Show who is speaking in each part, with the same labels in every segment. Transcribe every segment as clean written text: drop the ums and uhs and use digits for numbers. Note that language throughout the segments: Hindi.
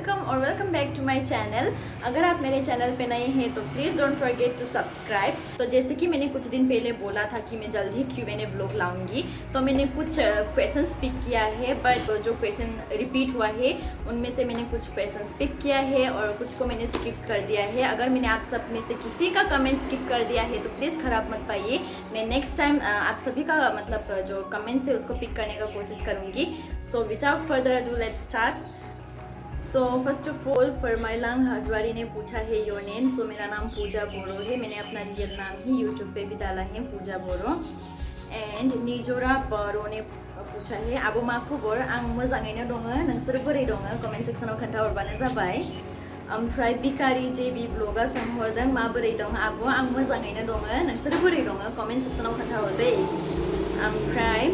Speaker 1: वेलकम और welcome back to my channel. अगर आप मेरे चैनल पे नए हैं तो please don't forget to subscribe. तो जैसे कि मैंने कुछ दिन पहले बोला था कि मैं जल्द ही Q&A व्लॉग लाऊंगी, तो मैंने कुछ क्वेश्चंस पिक किया है, बट जो क्वेश्चन रिपीट हुआ है उनमें से मैंने कुछ क्वेश्चंस पिक किया है और कुछ को मैंने स्किप कर दिया है। अगर मैंने आप सब में से किसी का कमेंट स्किप कर दिया है तो प्लीज़ ख़राब मत पाइए। मैं नेक्स्ट टाइम आप सभी का मतलब जो कमेंट्स है उसको पिक करने का कोशिश करूँगी। So without further ado let's start. So first of all फरमाइलांग हजवारी ने पूछा है योर नेम। सो मेरा नाम पूजा बोरो है। मैंने अपना रियल नाम ही यूट्यूब पे भी डाला है, पूजा बोरो। एंड निजोरा बरो ने पूछा है आबो मा खबर, आं मोजाङैनो दङ, नोंसोर बोरै दङ कमेन्ट सेक्सनाव खोन्थाहरबानो जाबाय। ओमफ्राय बिकारि जेबि ब्लगा सोंहरदों माबोरै दं आब', आं मोजाङैनो दङ, नोंसोर बोरै दङ कमेन्ट सेक्सनाव खोन्थाहर दै। ओमफ्राय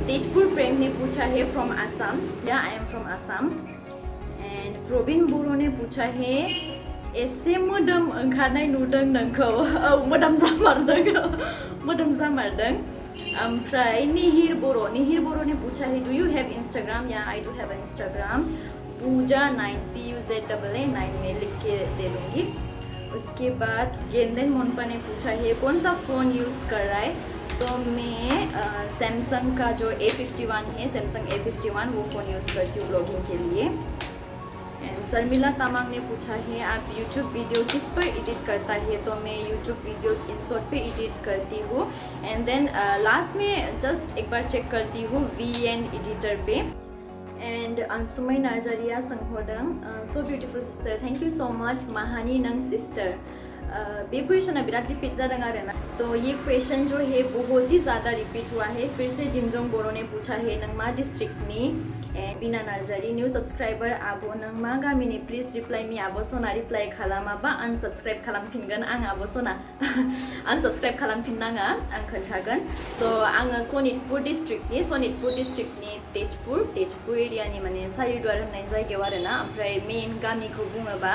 Speaker 1: तेजपुर प्रेम ने पूछा है फ्रॉम आसाम। या I am from Assam. And Praveen Boro' ने पूछा है एसे मोदोम ओंखारनाय नुदों नोंखौ। औ मोदोम जामारदों मोदोम जामारदों। ओमफ्राय निहिर बर' ने पूछा है डू यू हैव इंस्टाग्राम। या I do have Instagram, Puja 9 PUZAA 9 में लिख के दे दूँगी। उसके बाद गेंदन मोनपा ने पूछा है कौन सा फ़ोन यूज़ कर रहा है। तो मैं सैमसंग का जो A51 है, सैमसंग A51 वो फ़ोन यूज़ करती हूँ ब्लॉगिंग के लिए। एंड शर्मिला तामांग ने पूछा है आप यूट्यूब वीडियो किस पर एडिट करता है। तो मैं यूट्यूब वीडियोस InShot पे एडिट करती हूँ। एंड देन लास्ट में जस्ट एक बार चेक करती हूँ VN एडिटर पे। एंड अंशुमय नार्जारिया संहोदों so beautiful sister, thank you so much महानी नंग सिस्टर। ये क्वेश्चन बिराद रिपीट जादों आरो ना। तो ये क्वेश्चन जो है बहुत ही ज़्यादा रिपीट हुआ है। फिर से जिमजोंग बोरो ने पूछा है नंग मा डिस्ट्रिक्टनि। And Bina Narzary new subscriber आबो नों मा गामिनि प्लिज रिप्लाय मी। आबो सना रिप्लाय खालामाबा आनसब्सक्राइब खालामफिनगोन आं आबो सना आनसब्सक्राइब खालामफिननाङा आं खोन्थागोन। सो आङो सनितपुर डिस्ट्रिक्टनि तेजपुर एरियानि माने सारिदुवार होननाय जायगायाव आरोना। ओमफ्राय मेन गामिखौ बुङोबा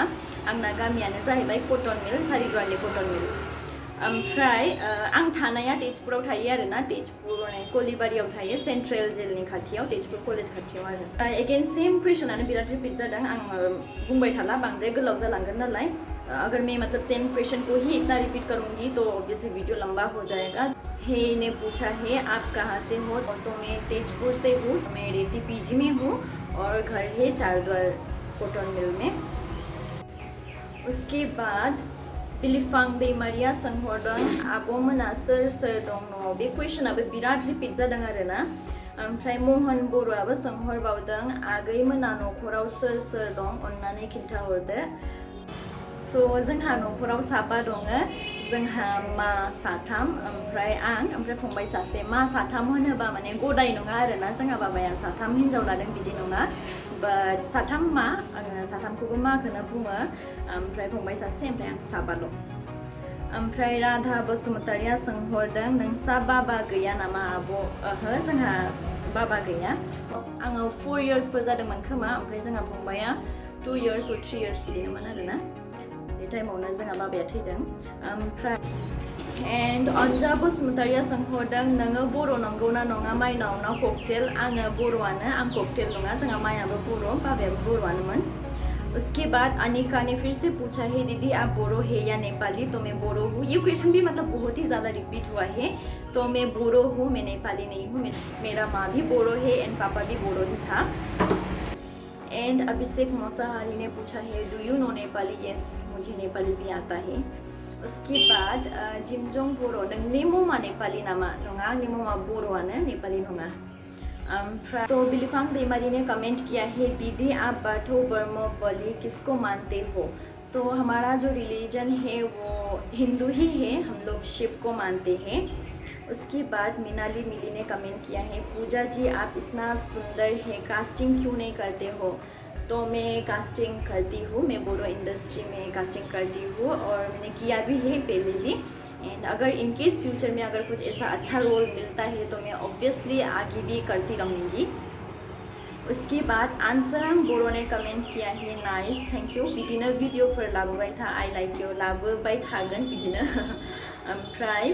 Speaker 1: आंना गामियानो जाहैबाय कटन मिल, सारिदुवारनि कटन मिल। ओमफ्राय आं थानाया तेजपुराव थायो आरोना, तेजपुर कलिबारियाव थायो, सेन्ट्रेल जेलनि खाथियाव, तेजपुर कलेज खाथियाव आरो। एगेन सेम क्वेश्चनानो बिराद रिपीट जादों। आं बुंबाय थाला, बांद्राय गोलाव जालांगोन नालाय। अगर मैं मतलब सेम क्वेश्चन को ही इतना रिपीट करूँगी तो ऑब्वियसली वीडियो लंबा हो जाएगा। हे ने पूछा है आप कहाँ से हो। तो मैं तेजपुर से हूँ, मैं रेती PG में हूँ और घर है चारद्वार कॉटन मिल में। उसके बाद बिलिफांग दैमारिया सोंहरदों आब' मोना सोर सोर दं न'आव। बे क्वेश्चनाबो बिराद रिपीट जादों आरोना। ओमफ्राय मोहन बर'आबो सोंहरबावदों आगै मोना न'खराव सोर सोर दं अन्नानै खिन्थाहरदो। सो जोंहा न'खराव साबा दङ। जोंहा मा साथाम, ओमफ्राय आं, ओमफ्राय फंबाय सासे। मा साथाम होनोबा माने गदाय नङा आरोना, जोंहा बाबाया साथाम हिन्जाव लादों बिदि नङा। बाट साथाम मा, आङो साथामखौबो माखौनो बुङो। ओमफ्राय फंबाय सासे, ओमफ्राय आं साबाल'। ओमफ्राय राधा बसुमतारिया सोंहरदों नोंसा बाबा गैया नामा आब'। ओहो जोंहा बाबा गैया। आङो 4 इयार्सफोर जादोंमोन खोमा, ओमफ्राय जोंहा फंबाया 2 इयार्स or 3 इयार्स बिदिनोमोन आरोना। बे टाइमावनो जोंहा बाबाया थैदों। ओमफ्राय एंड अन्जा बसुमतारिया सोंहरदों नोङो बर' नंगौना नङा माइनाव ना ककटेल। आङो बर'आनो, आं ककटेल नङा। जोंहा मायाबो बर', बाबायाबो बर'आनोमोन। उसके बाद अनिका ने फिर से पूछा है दीदी आप बोरो है या नेपाली। तो मैं बोरो हूँ। ये क्वेश्चन भी मतलब बहुत ही ज़्यादा रिपीट हुआ है। तो मैं बोरो हूँ, मैं नेपाली नहीं हूँ। मेरा माँ भी बोरो है एंड पापा भी बोरो ही था। एंड अभिषेक मौसाहारी ने पूछा है do you know Nepali. Yes, मुझे नेपाली भी आता है। उसके बाद जिमजोंग बर' नोंनि मुङा नेपाली नामा। नङा, आंनि मुङा बर'आनो, नेपाली नङा। तो बिलिफांग दैमारी ने कमेंट किया है दीदी आप बाथौ ब्रह्म बलि किसको मानते हो। तो हमारा जो रिलीजन है वो हिंदू ही है, हम लोग शिव को मानते हैं। उसके बाद मिनाली मिली ने कमेंट किया है पूजा जी आप इतना सुंदर है, कास्टिंग क्यों नहीं करते हो। तो मैं कास्टिंग करती हूँ, मैं बोरो इंडस्ट्री में कास्टिंग करती हूँ और मैंने किया भी है पहले भी। एंड अगर इन केस फ्यूचर में अगर कुछ ऐसा अच्छा रोल मिलता है तो मैं ऑब्वियसली आगे भी करती रहूँगी। उसके बाद आंसरांग बोरो ने कमेंट किया है नाइस थैंक यू। बिदिनो भिडिअफोर लाबोबाय था, आई लाइक इउ, लाबोबाय थागोन बिदिनो। ओमफ्राय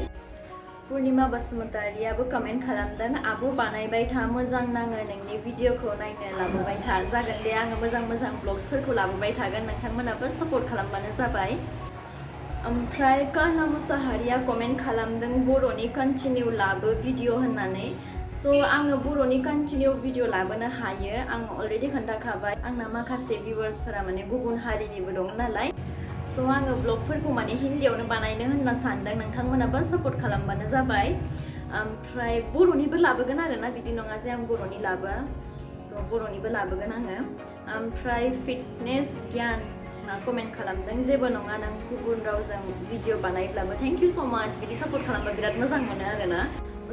Speaker 1: पूर्णिमा बसुमतारियाबो कमेन्ट खालामदों आब' बानायबाय था मोजां नाङो नोंनि भिडिअखौ नायनो लाबोबाय था जागोन दे आङो मोजां मोजां ब्लग्सफोरखौ लाबोबाय थागोन नोंथांमोनाबो सापर्ट खालामबानो जाबाय ओमफ्राय काना मुसाहारिया कमेन्ट खालामदों बर'नि कन्टिनिउ लाबो भिडिअ होननानै स' आङो बर'नि कन्टिनिउ भिडिअ लाबोनो हायो आं अलरेडि खोन्थाखाबाय आंना माखासे भिउवार्सफोरा माने गुबुन हारिनिबो दं नालाय स' आङो ब्लगफोरखौ माने हिन्दीयावनो बानायनो होनना सानदों नोंथांमोनाबो सापर्ट खालामबानो जाबाय ओमफ्राय बर'निबो लाबोगोन आरोना बिदि नङा जे आं बर'नि लाबोआ स' बर'निबो लाबोगोन आङो ओमफ्राय फिटनेस गियान कमेन्ट खालामदों जेबो नङा नों गुबुन रावजों भिडिअ बानायब्लाबो थैंक यू सो मच बिदि सपोर्ट खालामबा बिराद मोजां मोनो आरोना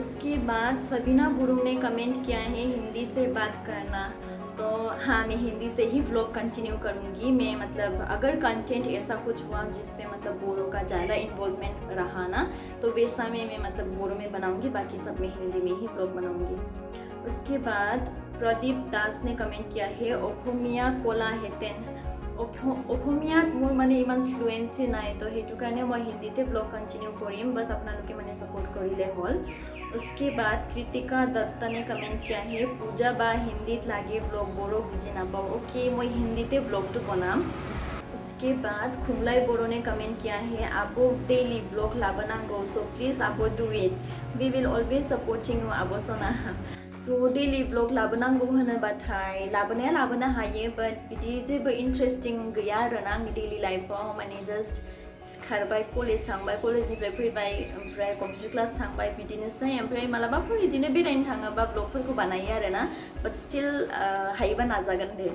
Speaker 1: उसके बाद सबीना गुरुंग ने कमेंट किया है हिंदी से बात करना तो हाँ मैं हिंदी से ही व्लॉग कंटिन्यू करूँगी मैं मतलब अगर कंटेंट ऐसा कुछ हुआ जिसपे मतलब बोरो का ज़्यादा इन्वॉल्वमेंट रहा ना तो वैसा में मैं मतलब बोरो में बनाऊँगी बाकी सब मैं हिंदी में ही व्लॉग बनाऊँगी उसके बाद प्रदीप दास ने कमेंट किया है অসমীয়া কলা হেতেন অসমীয়াত মোৰ মানে ইমান ফ্লুৱেঞ্চি নাই তো সেইটো কাৰণে মই হিন্দীতে ব্লগ কন্টিনিউ কৰিম बस আপোনালোকে মানে सपोर्ट কৰিলে হ'ল उसके बाद कृतिका दत्ता ने कमेंट किया है पूजा बा हिंदीत लागे ब्लॉग बोरो बुझी ना पाओ ओके मैं हिंदीते ब्लॉग तो बनाम उसके बाद खुमलाई बोरो ने कमेंट किया है आपो डेली ब्लॉग लाबनांगो सो प्लीज आपो do it we will always supporting you आपो सोना सो डेली ब्लॉग लाबनांगौ होनोबाथाय लाबोनाया लाबोनो हायो बाट बिदि जेबो इन्ट्रेस्टिं गैया आरोना आंनि डेली लाइफआव माने जास्ट सिखारबाय कलेज थांबाय कलेजनिफ्राय फैबाय ओमफ्राय कम्पिउटार क्लास थांबाय बिदिनोसै ओमफ्राय मालाबाफोर बिदिनो बेरायनो थाङोबा ब्लगफोरखौ बानायो आरोना बाट स्टिल हायोबा नाजागोन दे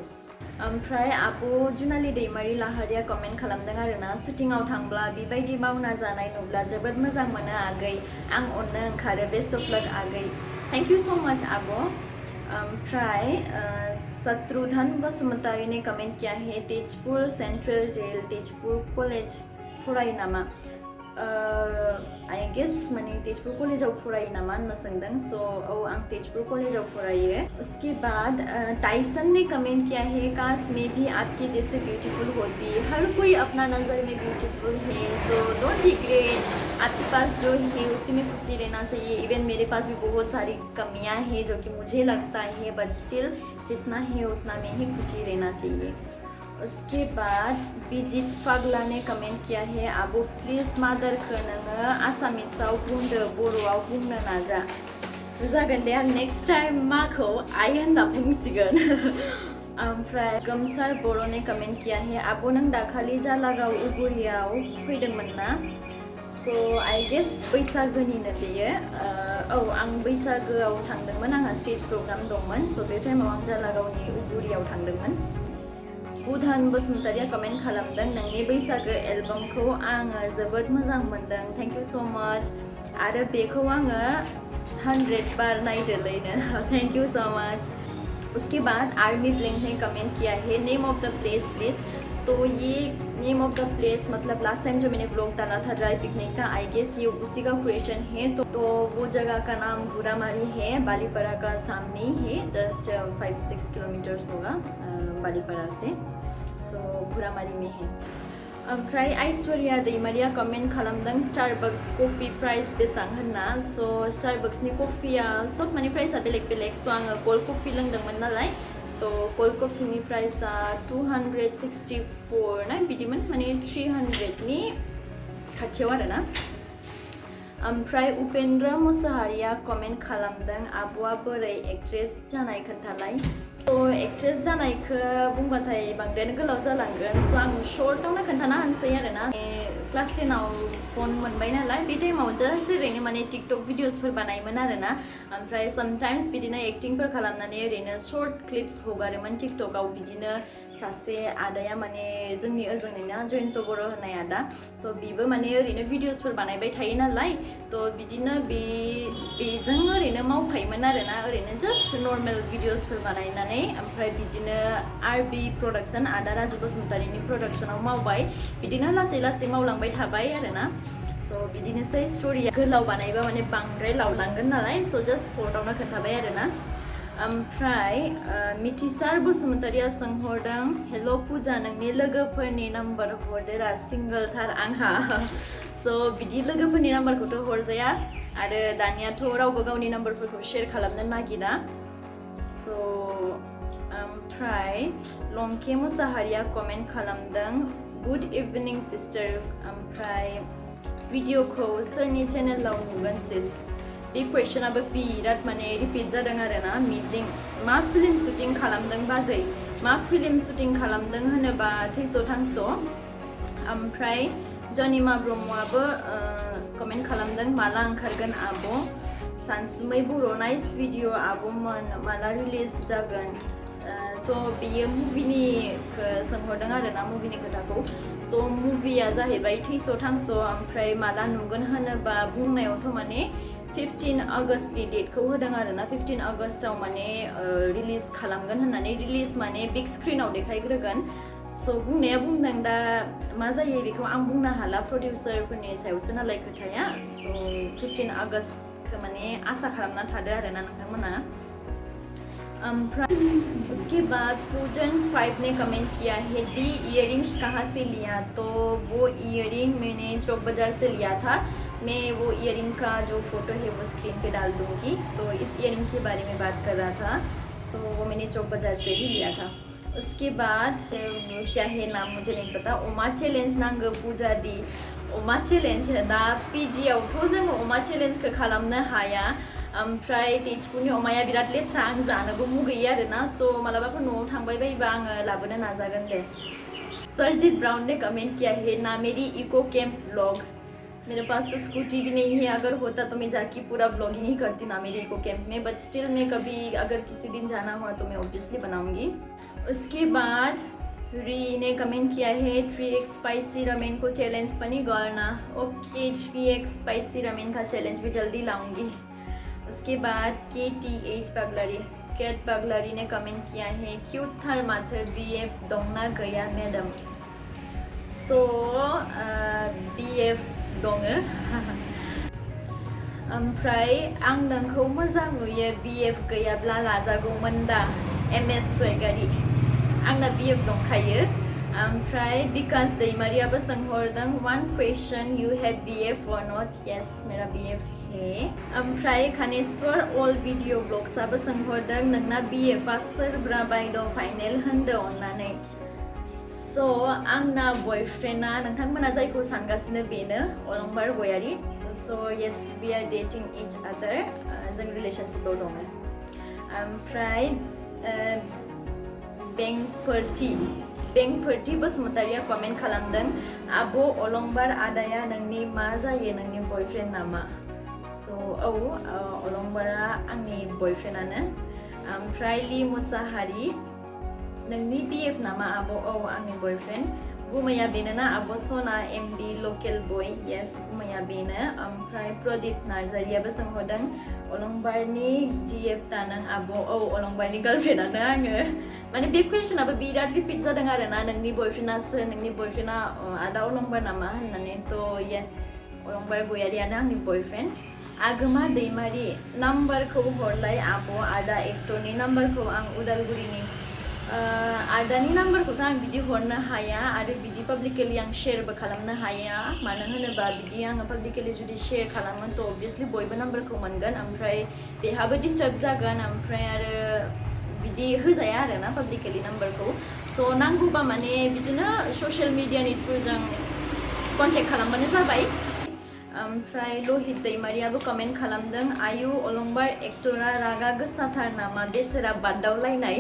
Speaker 1: ओमफ्राय आब' जुनालि दैमारि लाहारिया कमेन्ट खालामदों आरोना शुटिंआव थांब्ला बेबायदि मावना जानाय नुब्ला जोबोद मोजां मोनो आगै आं अननो ओंखारो बेस्ट अफ लक आगै थैंक यू सो मच आब' ओमफ्राय शत्रुधन बसुमतारी ने कमेंट किया है Tezpur central jail Tezpur college फरायो नामा आई गेस माने तेजपुर कलेजाव फरायो नामा होनना सोंदों सो औ आं तेजपुर कलेजाव फरायो उसके बाद टाइसन ने कमेंट किया है काश मैं भी आपके जैसे ब्यूटीफुल होती हर कोई अपना नज़र में ब्यूटीफुल है सो डोंट रिग्रेट आपके पास जो है उसी में खुशी रहना चाहिए इवन मेरे पास भी बहुत सारी कमियां हैं जो कि मुझे लगता है बट स्टिल जितना है उतना में ही खुशी रहना चाहिए उसके बाद बिजित फागला ने कमेंट किया है आब' प्लिज मादारखौ नोङो आसामिसाव बुंदो बर'आव बुंनो नाजा जागोन दे आं नेक्स्ट टाइम माखौ आइ होनना बुंसिगोन ओमफ्राय गोमसार बर' ने कमेंट किया है आब' नों दाखालि जालागाव उगुरियाव फैदोंमोन ना सो आई गेस बैसागोनिनो बेयो औ आं बैसागोआव थांदोंमोन आंहा स्टेज प्रग्राम दंमोन सो बे टाइमाव आं जालागावनि उगुरियाव थांदोंमोन बुधान बसुमतारिया कमेन्ट खालामदों नोंनि बैसागो एलबामखौ आङो जोबोद मोजां मोनदों थैंक यू सो मच आरो बेखौ आङो 100 बार नायदोलैनो थैंक यू सो मच उसके बाद आर्मी ब्लैंक ने कमेंट किया है name of the place please तो ये नेम ऑफ द प्लेस मतलब लास्ट टाइम जो मैंने ब्लॉग डाला था ड्राई पिकनिक का आई गेस ये उसी का क्वेश्चन है तो वो जगह का नाम घुरामारी है बालीपरा का सामने है जस्ट 5-6 किलोमीटर्स होगा बालीपरा से सो घुरामारी में है ओमफ्राय ऐश्वर्या दैमारिया कमेन्ट खालामदों स्टारबक्स कफि प्राइस बेसां होनना सो स्टारबक्सनि कफिया सब माने प्राइसा बेलेग बेलेग सो आङो कोल्ड कफि लोंदोंमोन नालाय तो कोल्ड कफिनि प्राइसा 264 ना बिदिमोन माने 300नि खाथियाव आरोना ओमफ्राय उपेन्द्र मुसाहारिया कमेन्ट खालामदों आब'आ बोरै एक्ट्रेस जानाय खोन्थालाय तो एक्ट्रेस जानायखौ बुंबाथाय बांद्रायानो गोलाव जालांगोन सो आं शर्टआवनो खोन्थाना होनसै आरोना क्लास 10आव फन मोनबाय नालाय बे टाइमाव जास्ट ओरैनो माने टिकटक भिडिअसफोर बानायोमोन आरोना ओमफ्राय समटाइम्स बिदिनो एक्टिंफोर खालामनानै ओरैनो शर्ट क्लिप्स हगारोमोन टिकटकआव बिदिनो सासे आदाया माने जोंनि ओजोंनिनो जयन्त बर' होननाय आदा सो बिबो माने ओरैनो भिडिअसफोर बानायबाय थायो नालाय तो बिदिनो बेजों ओरैनो मावफायोमोन आरोना ओरैनो जास्ट नर्मेल भिडिअसफोर बानायनानै ओमफ्राय बिदिनो आरबि प्रडाक्शन आदा राजु बसुमतारिनि प्रडाक्शनाव मावबाय बिदिनो लासै लासै मावलांबाय थाबाय आरोना सो बिदिनोसै स्टोरिया गोलाव बानायबा माने बांद्राय लावलांगोन नालाय सो जास्ट शर्टआवनो खोन्थाबाय आरोना ओमफ्राय मिथिसार बसुमतारिया सोंहरदों हेलो पूजा नोंनि लोगोफोरनि नाम्बार हरदेरा सिंगोलथार आंहा स' बिदि लोगोफोरनि नाम्बारखौथ' हरजाया आरो दानियाथ' रावबो गावनि नाम्बारफोरखौ शेयार खालामनो नागिरा स' ओमफ्राय लंके मुसाहारिया कमेन्ट खालामदों गुड इभिनिं सिस्टार ओमफ्राय भिडिअखौ सोरनि चेनेलाव नुगोन सिस बे कुवेश्चनाबो बिराद माने रिपिट जादों आरोना मिजिं मा फिल्म शुटिं खालामदों बाजै मा फिल्म शुटिं खालामदों होनोबा थैस' थांस' ओमफ्राय जनिमा ब्रह्मआबो कमेन्ट खालामदों माला ओंखारगोन आब' सानसुमै बर' नाइस भिडिअ आब'मोन माला रिलिज जागोन थ' बेयो मुभिनिखौ सोंहरदों आरोना मुभिनि खोथाखौ थ' मुभिया जाहैबाय थैस' थांस' ओमफ्राय माला नुगोन होनोबा बुंनायावथ' माने 15 आगस्टनि डेटखौ होदों आरोना 15 आगस्टआव माने रिलिज खालामगोन होननानै रिलिज माने बिग स्क्रिनाव देखायग्रोगोन स' बुंनाया बुंदों दा मा जायो बेखौ आं बुंनो हाला प्रडिउसारफोरनि सायावसो नालाय खोथाया स' 15 आगस्टखौ माने आसा खालामना थादो आरोना नोंथांमोना उसके बाद पूजन 5 ने कमेंट किया है दी इयरिंग्स कहाँ से लिया तो वो इयरिंग मैंने चौक बाज़ार से लिया था मैं वो इयरिंग का जो फ़ोटो है वो स्क्रीन पे डाल दूँगी तो इस इयरिंग के बारे में बात कर रहा था सो वो मैंने चौक बाज़ार से ही लिया था उसके बाद क्या है नाम मुझे नहीं पता अमा चैलेंज नांगो पूजा दी अमा चैलेंज दा पिजिआवथ' जोङो अमा चैलेंजखौ खालामनो हाया ओमफ्राय तेजपुरनि अमाया बिराद लेथ्रा आं जानोबो मुगैयो आरोना स' मालाबाफोर न'आव थांबाय बायोबा आङो लाबोनो नाजागोन दे सरजीत ब्राउन ने कमेंट किया है ना मेरी इको कैंप ब्लॉग मेरे पास तो स्कूटी भी नहीं है अगर होता तो मैं जाके पूरा ब्लॉगिंग ही करती ना मेरे इको कैंप में बट स्टिल मैं कभी अगर किसी दिन जाना हुआ तो मैं ऑब्वियसली बनाऊंगी उसके बाद री ने कमेंट किया है 3x स्पाइसी रमेन को चैलेंज पनि करना ओके 3x स्पाइसी रमेन का चैलेंज भी जल्दी लाऊंगी उसके बाद KTH कैट पगलरी ने कमेंट किया है क्यूट थार माथर BF दंना गया मैडम सो BF दङो ओमफ्राय आं नोंखौ मोजां नुयो BF गैयाब्ला लाजागौमोन दा MS सयगारि आंना BF दंखायो ओमफ्राय बिकास दैमारियाबो सोंहरदों one question you have BF और नॉट यस मेरा BF है ओमफ्राय खानेश्वर अल भिडिअ ब्लग्सआबो सोंहरदों नोंना BFआ सोरब्रा बायद' फाइनेल होनदो अननानै स' आंना बयफ्रेन्डआ नोंथांमोना जायखौ सानगासिनो बेनो अलंबार गयारि स' येस वी आर डेटिं इच आदार जों रिलेशनशिपआव दङ ओमफ्राय बेंफोरथि बसुमतारिया कमेन्ट खालामदों आब' अलंबार आदाया नोंनि मा जायो नोंनि बयफ्रेन्ड नामा स' औ अलंबारा आंनि बयफ्रेन्डआनो ओमफ्राय लि मुसाहारि नोंनि BF नामा आब' औ आंनि बयफ्रेन्ड गुमैया बेनोना आब' सना MD लकेल बय येस गुमैया बेनो ओमफ्राय प्रदीप नार्जारियाबो सोंहरदों अलंबारनि GF दा नों आब' औ अलंबारनि गार्लफ्रेन्डआनो आङो माने बे कुवेश्चनाबो बिराद रिपिट जादों आरोना नोंनि बयफ्रेन्डआ आदा अलंबार नामा होननानै थ' येस अलंबार गयारियानो आंनि बयफ्रेन्ड आगोमा दैमारि नाम्बारखौ हरलाय आब' आदा एक्टरनि नाम्बारखौ आं उदालगुरिनि आदानि नाम्बारखौथ' आं बिदि हरनो हाया आरो बिदि पाब्लिकेलि आं शेयारबो खालामनो हाया मानो होनोबा बिदि आङो पाब्लिकेलि जुदि शेयार खालामो थ' अबभियासलि बयबो नाम्बारखौ मोनगोन ओमफ्राय बेहाबो डिस्टार्ब जागोन ओमफ्राय आरो बिदि होजाया आरोना पाब्लिकेलि नाम्बारखौ स' नांगौबा माने बिदिनो ससियेल मिडियानि थ्रुजों कन्टेक्ट खालामबानो जाबाय ओमफ्राय लहित दैमारियाबो कमेन्ट खालामदों आयु अलंबार एक्टरा रागा गोसाथार नामा बेसेरा बादावलायनाय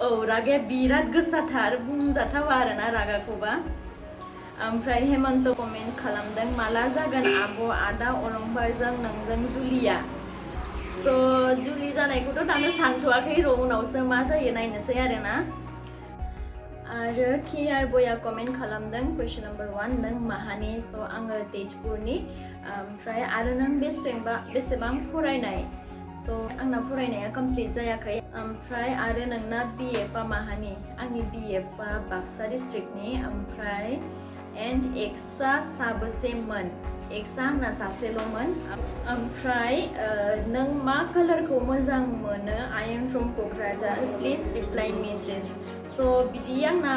Speaker 1: औ रागाया बिराद गोसाथार बुंजाथावा आरोना रागाखौबा ओमफ्राय हेमन्त कमेन्ट खालामदों माला जागोन आब' आदा अलंबारजों नोंजों जुलिया स' जुलि जानायखौथ' दानो सानथ'वाखै र' उनावसो मा जायो नायनोसै आरोना आरो KR बया कमेन्ट खालामदों कुइसन नम्बर 1 नों माहानि स' आङो तेजपुरनि ओमफ्राय आरो नों बेसेबां फरायनाय स' आंना फरायनाया कमप्लिट जायाखै ओमफ्राय आरो नोंना BFआ माहानि आंनि BFआ बाक्सा डिस्ट्रिक्टनि ओमफ्राय एंड एक्सा साबेसेमोन एक्सा आंना सासेल'मोन ओमफ्राय नों मा कालारखौ मोजां mono I am from Kokrajhar please reply message स' बिदि आंना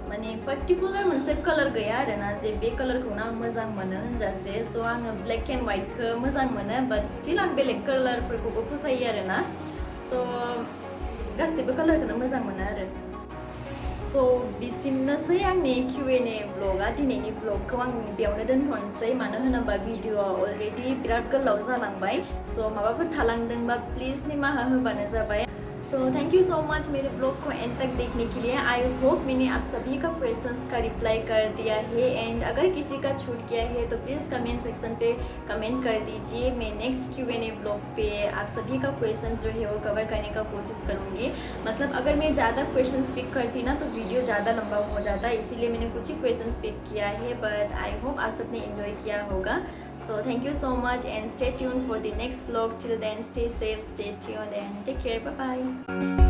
Speaker 1: माने पार्टिकुलार मोनसे कालार गैया आरोना जे बे कालारखौनो आं मोजां मोनो होनजासे स' आङो ब्लेक एन्ड वाइटखौ मोजां मोनो बाट स्टिल आं बेलेग कालारफोरखौबो फसायो आरोना स' गासिबो कालारखौनो मोजां मोनो आरो स' बिसिमनोसै आंनि Q&A ब्लगा दिनैनि ब्लगखौ आं बेयावनो दोनथ'नोसै मानो होनोबा भिडिअ'आ अलरेडि बिराद गोलाव जालांबाय स' माबाफोर थालांदोंबा प्लिज निमाहा होबानो जाबाय so thank you so much मेरे ब्लॉग को एंड तक देखने के लिए आई होप मैंने आप सभी का क्वेश्चंस का रिप्लाई कर दिया है एंड अगर किसी का छूट गया है तो प्लीज़ कमेंट सेक्शन पे कमेंट कर दीजिए मैं नेक्स्ट Q&A ब्लॉग पे आप सभी का क्वेश्चंस जो है वो कवर करने का कोशिश करूँगी मतलब अगर मैं ज़्यादा क्वेश्चंस पिक करती ना तो वीडियो ज़्यादा लंबा हो जाता इसीलिए मैंने कुछ ही क्वेश्चंस पिक किया है बट आई होप आप सबने इन्जॉय किया होगा So thank you so much and stay tuned for the next vlog. Till then, stay safe, stay tuned and take care. Bye bye.